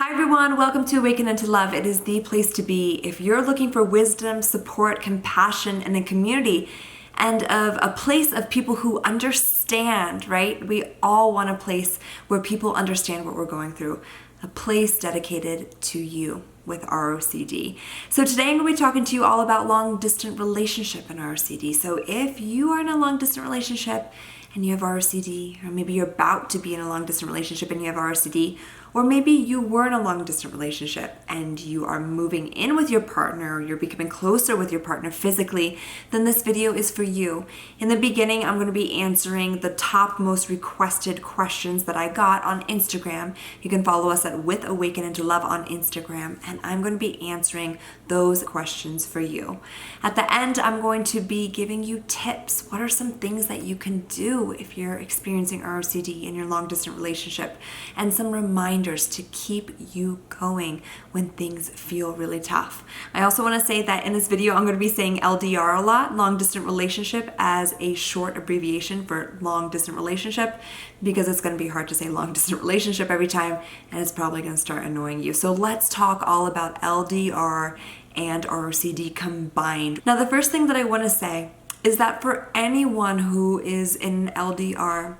Hi everyone, welcome to Awaken into Love. It is the place to be if you're looking for wisdom, support, compassion, and a community, and of a place of people who understand, right? We all want a place where people understand what we're going through, a place dedicated to you with ROCD. So today I'm going to be talking to you all about long distance relationship and ROCD. So if you are in a long distance relationship and you have ROCD, or maybe you're about to be in a long distance relationship and you have ROCD, or maybe you were in a long distance relationship and you are moving in with your partner, or you're becoming closer with your partner physically, then this video is for you. In the beginning, I'm going to be answering the top most requested questions that I got on Instagram. You can follow us at With Awaken into Love on Instagram, and I'm going to be answering those questions for you. At the end, I'm going to be giving you tips. What are some things that you can do if you're experiencing ROCD in your long distance relationship, and some reminders to keep you going when things feel really tough. I also want to say that in this video, I'm going to be saying LDR a lot, long distance relationship, as a short abbreviation for long distance relationship, because it's going to be hard to say long distance relationship every time, and it's probably going to start annoying you. So let's talk all about LDR and ROCD combined. Now, the first thing that I want to say is that for anyone who is in LDR,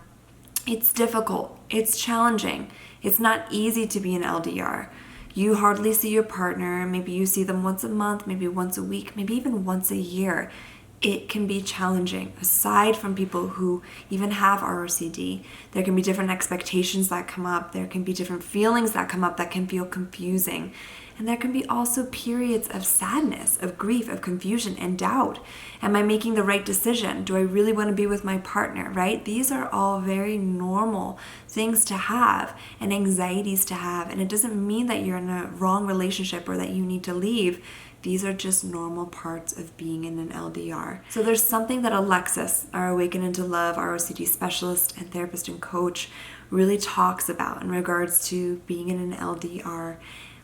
it's difficult, it's challenging. It's not easy to be an LDR. You hardly see your partner. Maybe you see them once a month, maybe once a week, maybe even once a year. It can be challenging. Aside from people who even have ROCD, there can be different expectations that come up. There can be different feelings that come up that can feel confusing. And there can be also periods of sadness, of grief, of confusion, and doubt. Am I making the right decision? Do I really want to be with my partner, right? These are all very normal things to have and anxieties to have. And it doesn't mean that you're in a wrong relationship or that you need to leave. These are just normal parts of being in an LDR. So there's something that Alexis, our Awaken into Love ROCD specialist and therapist and coach, really talks about in regards to being in an LDR,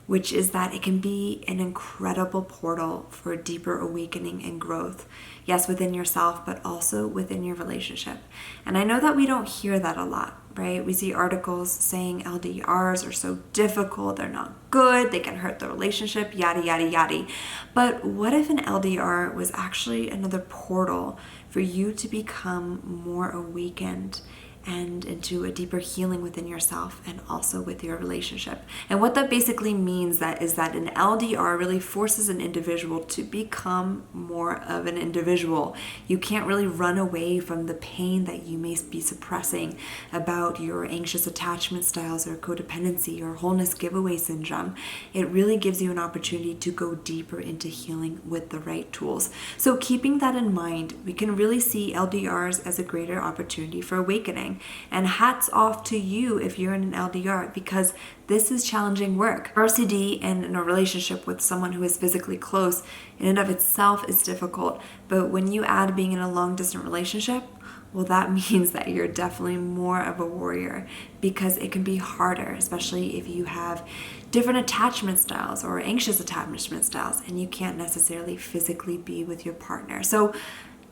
which is that it can be an incredible portal for deeper awakening and growth. Yes, within yourself, but also within your relationship. And I know that we don't hear that a lot, right? We see articles saying LDRs are so difficult, they're not good, they can hurt the relationship, yada, yada, yada. But what if an LDR was actually another portal for you to become more awakened and into a deeper healing within yourself and also with your relationship? And what that basically means is that an LDR really forces an individual to become more of an individual. You can't really run away from the pain that you may be suppressing about your anxious attachment styles or codependency or wholeness giveaway syndrome. It really gives you an opportunity to go deeper into healing with the right tools. So keeping that in mind, we can really see LDRs as a greater opportunity for awakening. And hats off to you if you're in an LDR, because this is challenging work. ROCD and in a relationship with someone who is physically close in and of itself is difficult. But when you add being in a long distance relationship, well, that means that you're definitely more of a warrior, because it can be harder, especially if you have different attachment styles or anxious attachment styles and you can't necessarily physically be with your partner. So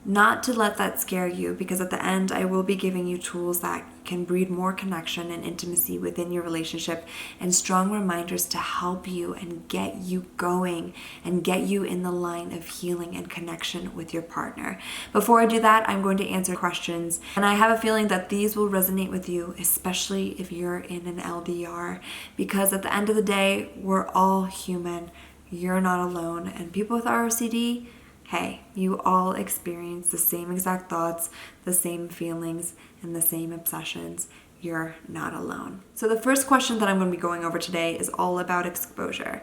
not to let that scare you, because at the end I will be giving you tools that can breed more connection and intimacy within your relationship, and strong reminders to help you and get you going and get you in the line of healing and connection with your partner. Before I do that, I'm going to answer questions, and I have a feeling that these will resonate with you, especially if you're in an LDR, because at the end of the day, we're all human. You're not alone, and people with ROCD, hey, you all experience the same exact thoughts, the same feelings, and the same obsessions. You're not alone. So the first question that I'm going to be going over today is all about exposure.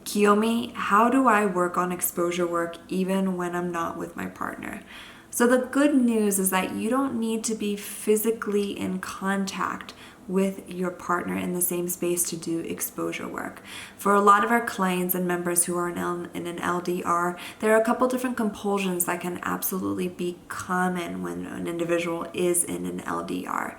Kiyomi, how do I work on exposure work even when I'm not with my partner? So the good news is that you don't need to be physically in contact with your partner in the same space to do exposure work. For a lot of our clients and members who are in an LDR, there are a couple different compulsions that can absolutely be common when an individual is in an LDR.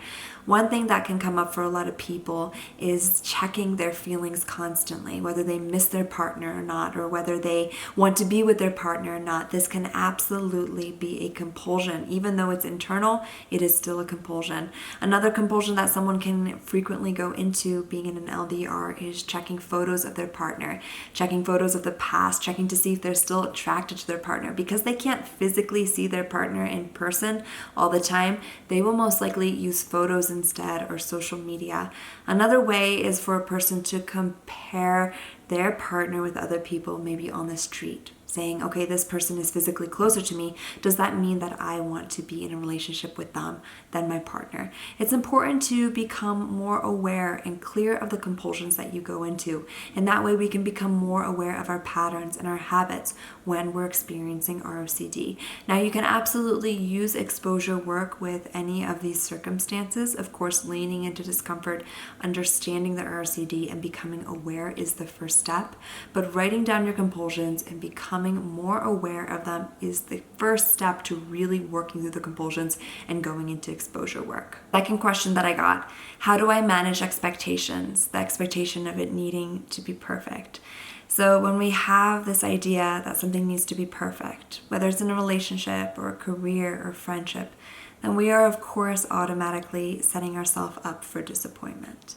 One thing that can come up for a lot of people is checking their feelings constantly, whether they miss their partner or not, or whether they want to be with their partner or not. This can absolutely be a compulsion. Even though it's internal, it is still a compulsion. Another compulsion that someone can frequently go into being in an LDR is checking photos of their partner, checking photos of the past, checking to see if they're still attracted to their partner. Because they can't physically see their partner in person all the time, they will most likely use photos instead or social media. Another way is for a person to compare their partner with other people, maybe on the street, saying, okay, this person is physically closer to me. Does that mean that I want to be in a relationship with them than my partner? It's important to become more aware and clear of the compulsions that you go into. And that way we can become more aware of our patterns and our habits when we're experiencing ROCD. Now, you can absolutely use exposure work with any of these circumstances. Of course, leaning into discomfort, understanding the ROCD, and becoming aware is the first step. But writing down your compulsions and becoming more aware of them is the first step to really working through the compulsions and going into exposure work. Second question that I got: how do I manage expectations? The expectation of it needing to be perfect. So when we have this idea that something needs to be perfect, whether it's in a relationship or a career or friendship, then we are of course automatically setting ourselves up for disappointment.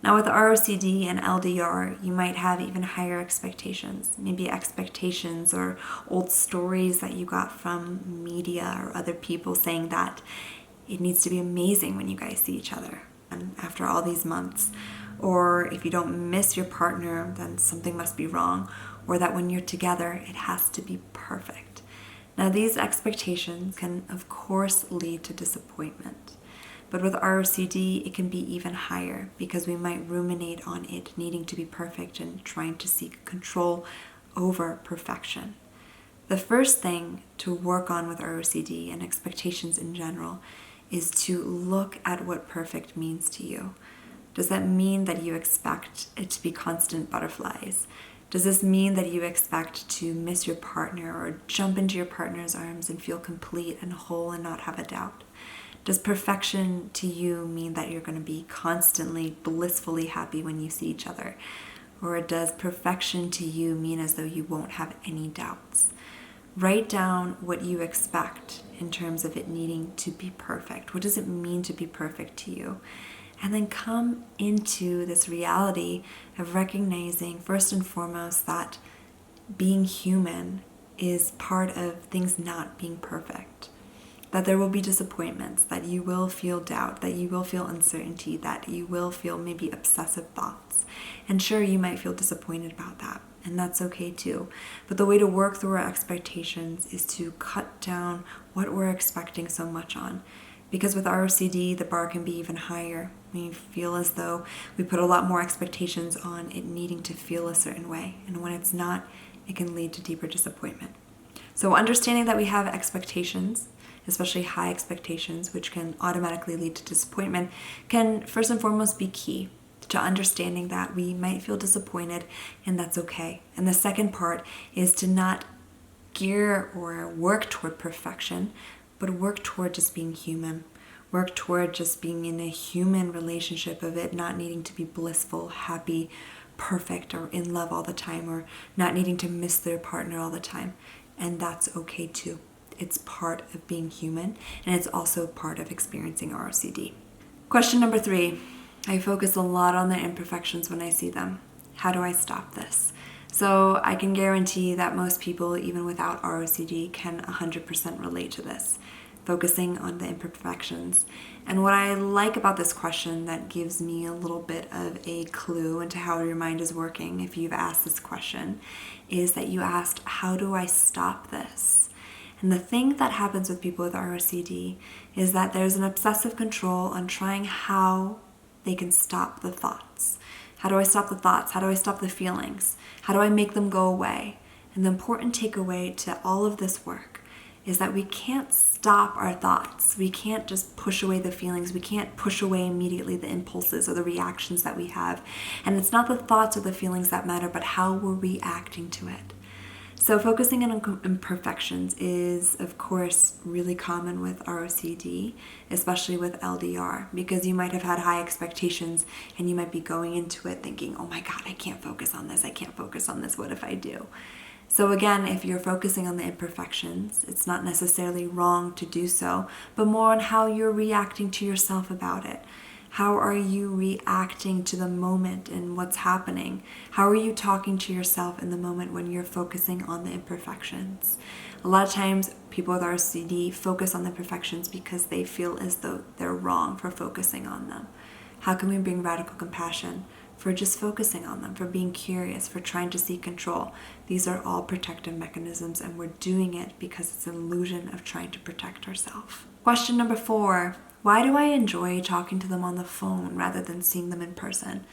Now with ROCD and LDR, you might have even higher expectations, maybe expectations or old stories that you got from media or other people saying that it needs to be amazing when you guys see each other and after all these months. Or if you don't miss your partner, then something must be wrong, or that when you're together, it has to be perfect. Now these expectations can of course lead to disappointment. But with ROCD, it can be even higher because we might ruminate on it needing to be perfect and trying to seek control over perfection. The first thing to work on with ROCD and expectations in general is to look at what perfect means to you. Does that mean that you expect it to be constant butterflies? Does this mean that you expect to miss your partner or jump into your partner's arms and feel complete and whole and not have a doubt? Does perfection to you mean that you're going to be constantly blissfully happy when you see each other? Or does perfection to you mean as though you won't have any doubts? Write down what you expect in terms of it needing to be perfect. What does it mean to be perfect to you? And then come into this reality of recognizing first and foremost that being human is part of things not being perfect. That there will be disappointments, that you will feel doubt, that you will feel uncertainty, that you will feel maybe obsessive thoughts. And sure, you might feel disappointed about that, and that's okay too. But the way to work through our expectations is to cut down what we're expecting so much on. Because with ROCD, the bar can be even higher. We feel as though we put a lot more expectations on it needing to feel a certain way. And when it's not, it can lead to deeper disappointment. So understanding that we have expectations, especially high expectations, which can automatically lead to disappointment, can first and foremost be key to understanding that we might feel disappointed, and that's okay. And the second part is to not gear or work toward perfection, but work toward just being human. Work toward just being in a human relationship of it not needing to be blissful, happy, perfect, or in love all the time, or not needing to miss their partner all the time. And that's okay too. It's part of being human, and it's also part of experiencing ROCD. Question number 3. I focus a lot on the imperfections when I see them. How do I stop this? So I can guarantee that most people, even without ROCD, can 100% relate to this, focusing on the imperfections. And what I like about this question that gives me a little bit of a clue into how your mind is working, if you've asked this question, is that you asked, how do I stop this? And the thing that happens with people with ROCD is that there's an obsessive control on trying how they can stop the thoughts. How do I stop the thoughts? How do I stop the feelings? How do I make them go away? And the important takeaway to all of this work is that we can't stop our thoughts. We can't just push away the feelings. We can't push away immediately the impulses or the reactions that we have. And it's not the thoughts or the feelings that matter, but how we're reacting to it. So focusing on imperfections is, of course, really common with ROCD, especially with LDR, because you might have had high expectations and you might be going into it thinking, oh my God, I can't focus on this. I can't focus on this. What if I do? So again, if you're focusing on the imperfections, it's not necessarily wrong to do so, but more on how you're reacting to yourself about it. How are you reacting to the moment and what's happening? How are you talking to yourself in the moment when you're focusing on the imperfections? A lot of times people with RCD focus on the imperfections because they feel as though they're wrong for focusing on them. How can we bring radical compassion for just focusing on them, for being curious, for trying to seek control? These are all protective mechanisms, and we're doing it because it's an illusion of trying to protect ourselves. Question number 4. Why do I enjoy talking to them on the phone rather than seeing them in person?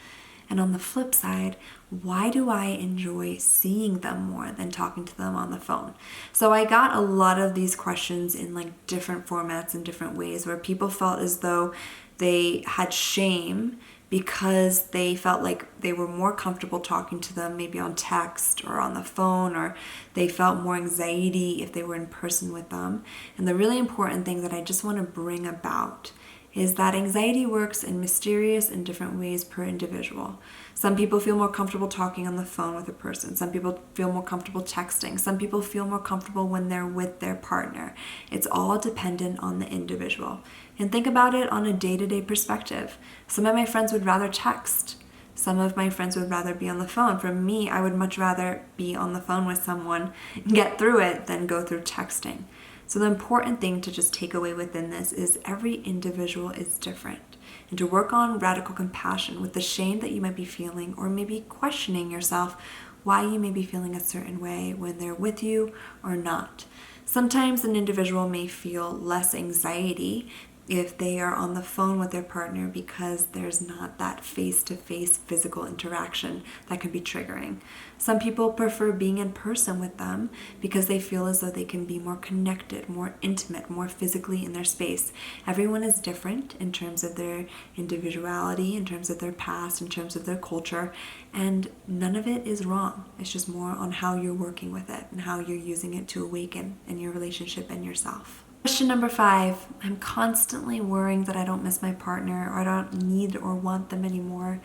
And on the flip side, why do I enjoy seeing them more than talking to them on the phone? So I got a lot of these questions in like different formats and different ways where people felt as though they had shame because they felt like they were more comfortable talking to them maybe on text or on the phone, or they felt more anxiety if they were in person with them. And the really important thing that I just want to bring about is that anxiety works in mysterious and different ways per individual. Some people feel more comfortable talking on the phone with a person. Some people feel more comfortable texting. Some people feel more comfortable when they're with their partner. It's all dependent on the individual. And think about it on a day-to-day perspective. Some of my friends would rather text. Some of my friends would rather be on the phone. For me, I would much rather be on the phone with someone and get through it than go through texting. So the important thing to just take away within this is every individual is different. And to work on radical compassion with the shame that you might be feeling, or maybe questioning yourself why you may be feeling a certain way when they're with you or not. Sometimes an individual may feel less anxiety if they are on the phone with their partner because there's not that face-to-face physical interaction that can be triggering. Some people prefer being in person with them because they feel as though they can be more connected, more intimate, more physically in their space. Everyone is different in terms of their individuality, in terms of their past, in terms of their culture, and none of it is wrong. It's just more on how you're working with it and how you're using it to awaken in your relationship and yourself. Question number 5, I'm constantly worrying that I don't miss my partner, or I don't need or want them anymore.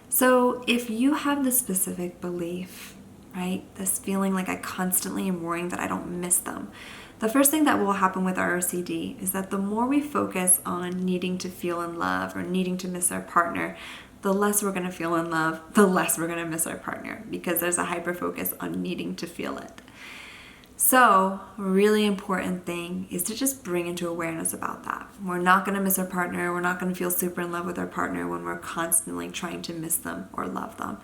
So if you have this specific belief, right, this feeling like I constantly am worrying that I don't miss them, the first thing that will happen with our OCD is that the more we focus on needing to feel in love or needing to miss our partner, the less we're going to feel in love, the less we're going to miss our partner, because there's a hyper focus on needing to feel it. So a really important thing is to just bring into awareness about that. We're not going to miss our partner. We're not going to feel super in love with our partner when we're constantly trying to miss them or love them.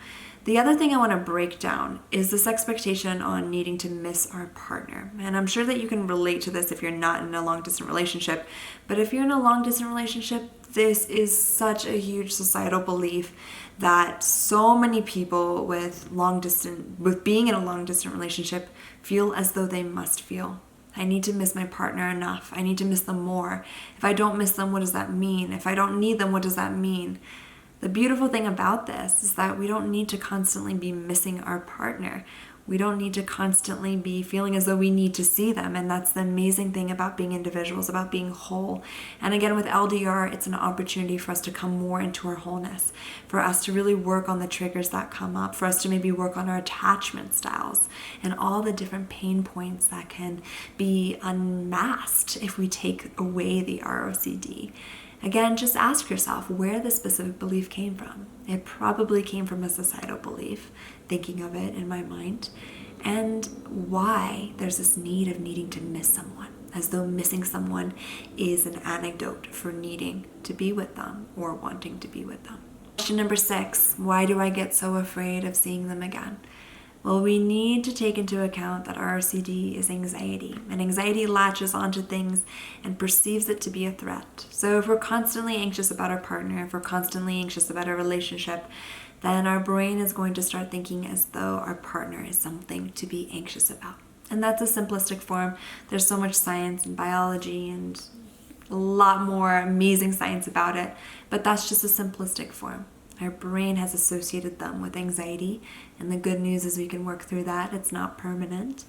The other thing I want to break down is this expectation on needing to miss our partner. And I'm sure that you can relate to this if you're not in a long-distance relationship. But if you're in a long-distance relationship, this is such a huge societal belief that so many people with being in a long-distance relationship feel as though they must feel. I need to miss my partner enough. I need to miss them more. If I don't miss them, what does that mean? If I don't need them, what does that mean? The beautiful thing about this is that we don't need to constantly be missing our partner. We don't need to constantly be feeling as though we need to see them. And that's the amazing thing about being individuals, about being whole. And again, with LDR, it's an opportunity for us to come more into our wholeness, for us to really work on the triggers that come up, for us to maybe work on our attachment styles and all the different pain points that can be unmasked if we take away the ROCD. Again, just ask yourself where the specific belief came from. It probably came from a societal belief, thinking of it in my mind, and why there's this need of needing to miss someone, as though missing someone is an antidote for needing to be with them or wanting to be with them. Question number 6, why do I get so afraid of seeing them again? Well, we need to take into account that RCD is anxiety, and anxiety latches onto things and perceives it to be a threat. So if we're constantly anxious about our partner, if we're constantly anxious about our relationship, then our brain is going to start thinking as though our partner is something to be anxious about. And that's a simplistic form. There's so much science and biology and a lot more amazing science about it, but that's just a simplistic form. Our brain has associated them with anxiety, and the good news is we can work through that. It's not permanent,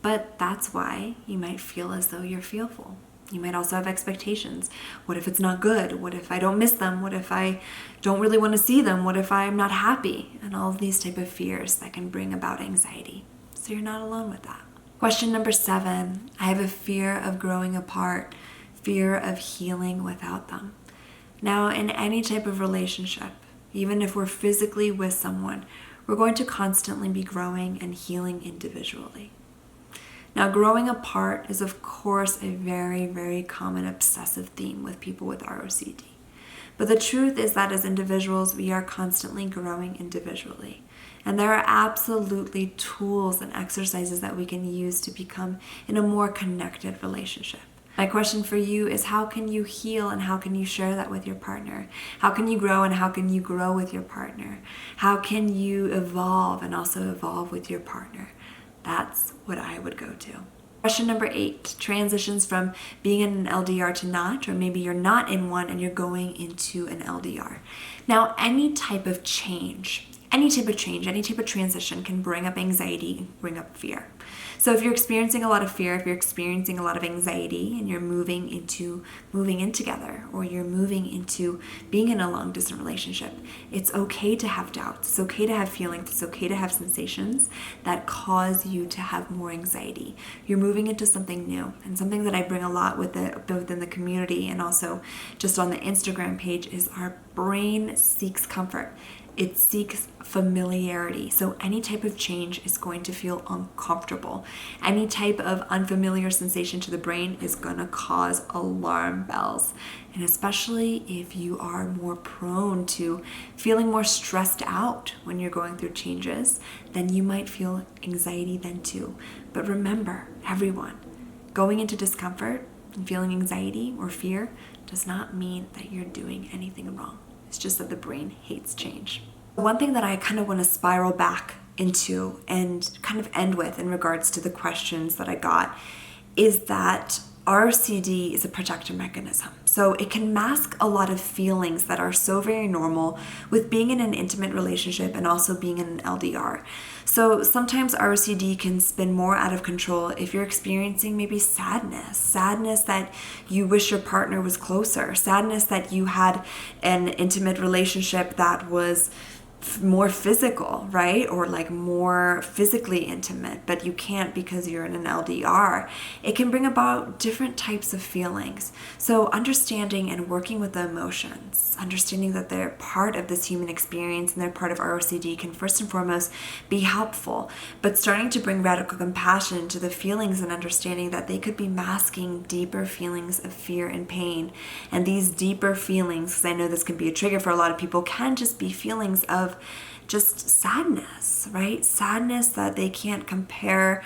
but that's why you might feel as though you're fearful. You might also have expectations. What if it's not good? What if I don't miss them? What if I don't really want to see them? What if I'm not happy? And all of these type of fears that can bring about anxiety. So you're not alone with that. Question number 7, I have a fear of growing apart, fear of healing without them. Now, in any type of relationship, even if we're physically with someone, we're going to constantly be growing and healing individually. Now, growing apart is, of course, a very, very common obsessive theme with people with ROCD. But the truth is that as individuals, we are constantly growing individually. And there are absolutely tools and exercises that we can use to become in a more connected relationship. My question for you is, how can you heal and how can you share that with your partner? How can you grow and how can you grow with your partner? How can you evolve and also evolve with your partner? That's what I would go to. Question number 8, transitions from being in an LDR to not, or maybe you're not in one and you're going into an LDR. Now, any type of change, any type of transition can bring up anxiety and bring up fear. So if you're experiencing a lot of fear, if you're experiencing a lot of anxiety and you're moving in together, or you're moving into being in a long distance relationship, it's okay to have doubts. It's okay to have feelings. It's okay to have sensations that cause you to have more anxiety. You're moving into something new, and something that I bring a lot with it, both in the community and also just on the Instagram page, is our brain seeks comfort. It seeks familiarity. So any type of change is going to feel uncomfortable. Any type of unfamiliar sensation to the brain is going to cause alarm bells. And especially if you are more prone to feeling more stressed out when you're going through changes, then you might feel anxiety then too. But remember, everyone, going into discomfort and feeling anxiety or fear does not mean that you're doing anything wrong. It's just that the brain hates change. One thing that I kind of want to spiral back into and kind of end with in regards to the questions that I got is that RCD is a protective mechanism. So it can mask a lot of feelings that are so very normal with being in an intimate relationship and also being in an LDR. So sometimes ROCD can spin more out of control if you're experiencing maybe sadness that you wish your partner was closer, sadness that you had an intimate relationship that was more physical, right? Or like more physically intimate, but you can't because you're in an LDR. It can bring about different types of feelings. So understanding and working with the emotions, understanding that they're part of this human experience and they're part of ROCD can first and foremost be helpful, but starting to bring radical compassion to the feelings and understanding that they could be masking deeper feelings of fear and pain. And these deeper feelings, because I know this can be a trigger for a lot of people, can just be feelings of just sadness, right? Sadness that they can't compare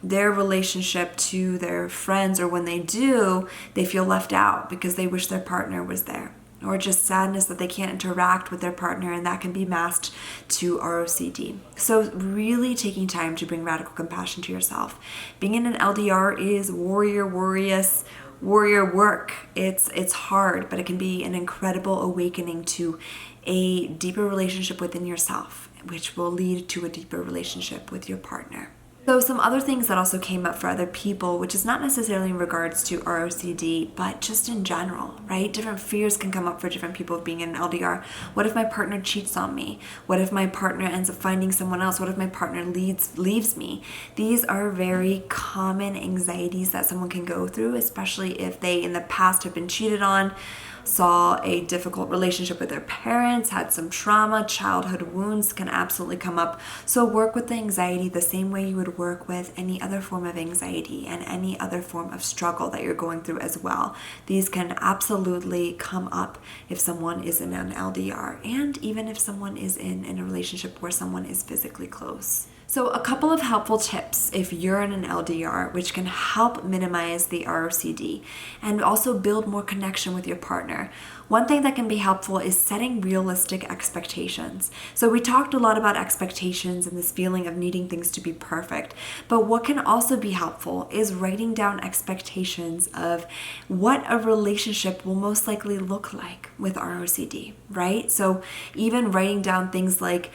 their relationship to their friends, or when they do, they feel left out because they wish their partner was there. Or just sadness that they can't interact with their partner, and that can be masked to ROCD. So really taking time to bring radical compassion to yourself. Being in an LDR is warrior work. It's hard, but it can be an incredible awakening to a deeper relationship within yourself, which will lead to a deeper relationship with your partner. So some other things that also came up for other people, which is not necessarily in regards to ROCD, but just in general, right? Different fears can come up for different people of being in an LDR. What if my partner cheats on me? What if my partner ends up finding someone else? What if my partner leaves me? These are very common anxieties that someone can go through, especially if they in the past have been cheated on, saw a difficult relationship with their parents, had some trauma, childhood wounds can absolutely come up. So work with the anxiety the same way you would work with any other form of anxiety and any other form of struggle that you're going through as well. These can absolutely come up if someone is in an LDR, and even if someone is in a relationship where someone is physically close. So a couple of helpful tips if you're in an LDR, which can help minimize the ROCD and also build more connection with your partner. One thing that can be helpful is setting realistic expectations. So we talked a lot about expectations and this feeling of needing things to be perfect, but what can also be helpful is writing down expectations of what a relationship will most likely look like with ROCD, right? So even writing down things like,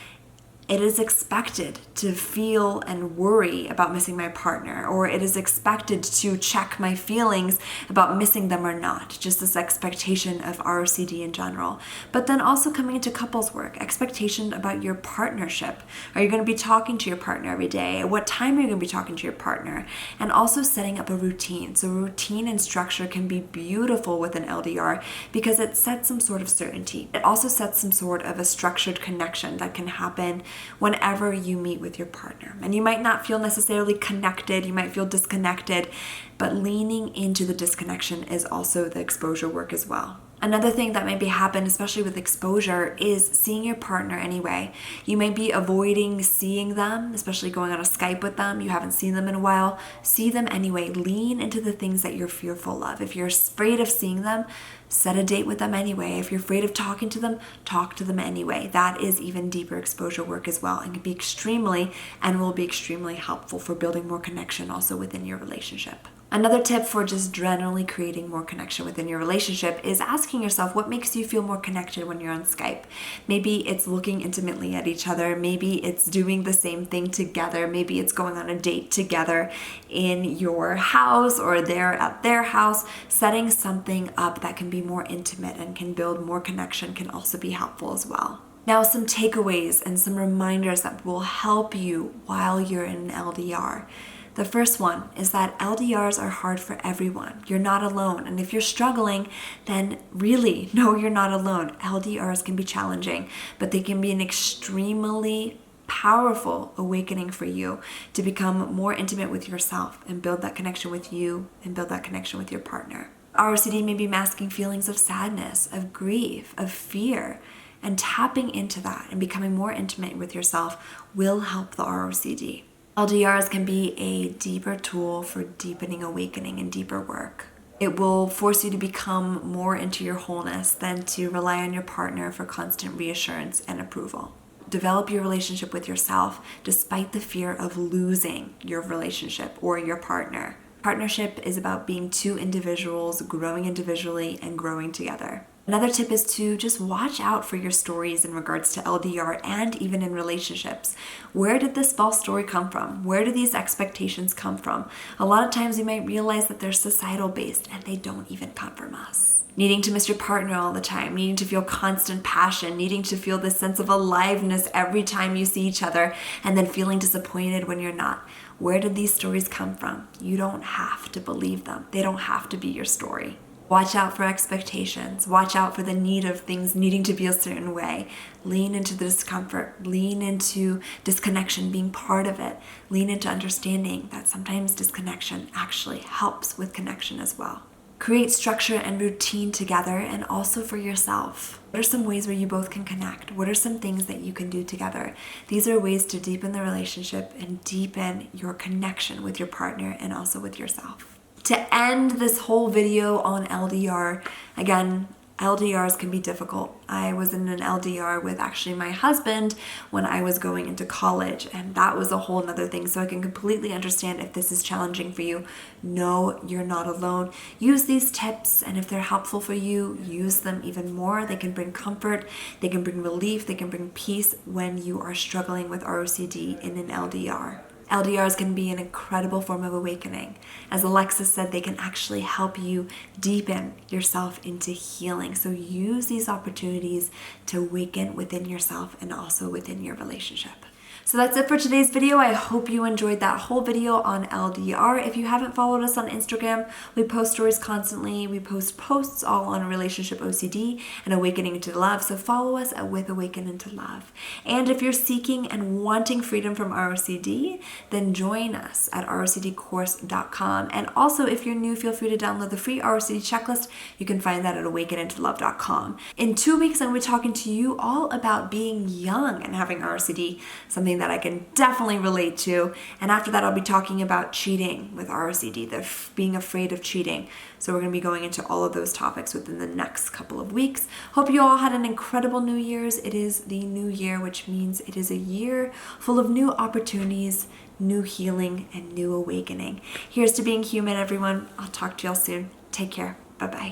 it is expected to feel and worry about missing my partner, or it is expected to check my feelings about missing them or not. Just this expectation of ROCD in general. But then also coming into couples work, expectation about your partnership. Are you going to be talking to your partner every day? At what time are you going to be talking to your partner? And also setting up a routine. So routine and structure can be beautiful with an LDR because it sets some sort of certainty. It also sets some sort of a structured connection that can happen whenever you meet with your partner. And you might not feel necessarily connected, you might feel disconnected, but leaning into the disconnection is also the exposure work as well. Another thing that maybe happen, especially with exposure, is seeing your partner anyway. You may be avoiding seeing them, especially going on a Skype with them. You haven't seen them in a while. See them anyway. Lean into the things that you're fearful of. If you're afraid of seeing them, set a date with them anyway. If you're afraid of talking to them, talk to them anyway. That is even deeper exposure work as well and can be extremely and will be extremely helpful for building more connection also within your relationship. Another tip for just generally creating more connection within your relationship is asking yourself what makes you feel more connected when you're on Skype. Maybe it's looking intimately at each other. Maybe it's doing the same thing together. Maybe it's going on a date together in your house or they're at their house. Setting something up that can be more intimate and can build more connection can also be helpful as well. Now, some takeaways and some reminders that will help you while you're in an LDR. The first one is that LDRs are hard for everyone. You're not alone. And if you're struggling, then really, no, you're not alone. LDRs can be challenging, but they can be an extremely powerful awakening for you to become more intimate with yourself and build that connection with you and build that connection with your partner. ROCD may be masking feelings of sadness, of grief, of fear, and tapping into that and becoming more intimate with yourself will help the ROCD. LDRs can be a deeper tool for deepening awakening and deeper work. It will force you to become more into your wholeness than to rely on your partner for constant reassurance and approval. Develop your relationship with yourself despite the fear of losing your relationship or your partner. Partnership is about being two individuals growing individually and growing together. Another tip is to just watch out for your stories in regards to LDR and even in relationships. Where did this false story come from? Where do these expectations come from? A lot of times you might realize that they're societal based and they don't even come from us. Needing to miss your partner all the time, needing to feel constant passion, needing to feel this sense of aliveness every time you see each other, and then feeling disappointed when you're not. Where did these stories come from? You don't have to believe them. They don't have to be your story. Watch out for expectations. Watch out for the need of things needing to be a certain way. Lean into the discomfort. Lean into disconnection being part of it. Lean into understanding that sometimes disconnection actually helps with connection as well. Create structure and routine together and also for yourself. What are some ways where you both can connect? What are some things that you can do together? These are ways to deepen the relationship and deepen your connection with your partner and also with yourself. To end this whole video on LDR, again, LDRs can be difficult. I was in an LDR with actually my husband when I was going into college, and that was a whole nother thing. So I can completely understand if this is challenging for you. No, you're not alone. Use these tips, and if they're helpful for you, use them even more. They can bring comfort, they can bring relief, they can bring peace when you are struggling with ROCD in an LDR. LDRs can be an incredible form of awakening. As Alexis said, they can actually help you deepen yourself into healing. So use these opportunities to awaken within yourself and also within your relationship. So that's it for today's video. I hope you enjoyed that whole video on LDR. If you haven't followed us on Instagram, we post stories constantly. We post posts all on relationship OCD and awakening to love. So follow us at With Awaken into Love. And if you're seeking and wanting freedom from ROCD, then join us at rocdcourse.com. And also, if you're new, feel free to download the free ROCD checklist. You can find that at awakenintolove.com. In 2 weeks, I'm going to be talking to you all about being young and having ROCD, something something that I can definitely relate to. And after that, I'll be talking about cheating with ROCD, being afraid of cheating. So we're going to be going into all of those topics within the next couple of weeks. Hope you all had an incredible New Year's. It is the new year, which means it is a year full of new opportunities, new healing, and new awakening. Here's to being human, everyone. I'll talk to y'all soon. Take care. Bye-bye.